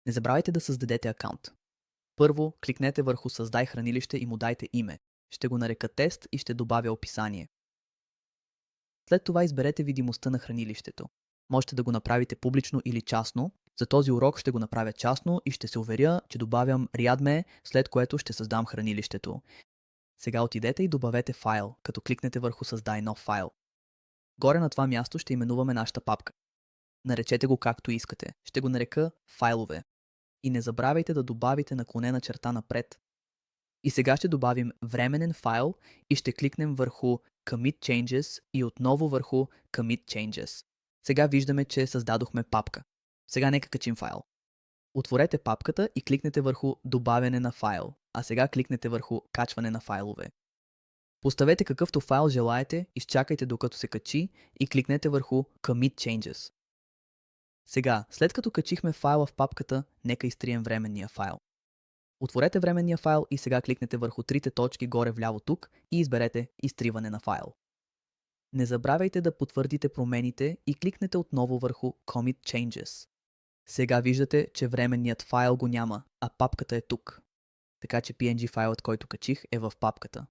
Не забравяйте да създадете акаунт. Първо, кликнете върху Създай хранилище и му дайте име. Ще го нарека тест и ще добавя описание. След това изберете видимостта на хранилището. Можете да го направите публично или частно. За този урок ще го направя частно и ще се уверя, че добавям readme, след което ще създам хранилището. Сега отидете и добавете файл, като кликнете върху Създай нов файл. Горе на това място ще именуваме нашата папка. Наречете го както искате. Ще го нарека файлове. И не забравяйте да добавите наклонена черта напред. И сега ще добавим временен файл и ще кликнем върху Commit Changes и отново върху Commit Changes. Сега виждаме, че създадохме папка. Сега нека качим файл. Отворете папката и кликнете върху Добавяне на файл, а сега кликнете върху Качване на файлове. Поставете какъвто файл желаете, изчакайте докато се качи и кликнете върху Commit Changes. Сега, след като качихме файла в папката, нека изтрием временния файл. Отворете временния файл и сега кликнете върху трите точки горе вляво тук и изберете Изтриване на файл. Не забравяйте да потвърдите промените и кликнете отново върху Commit Changes. Сега виждате, че временният файл го няма, а папката е тук. Така че PNG файлът, който качих, е в папката.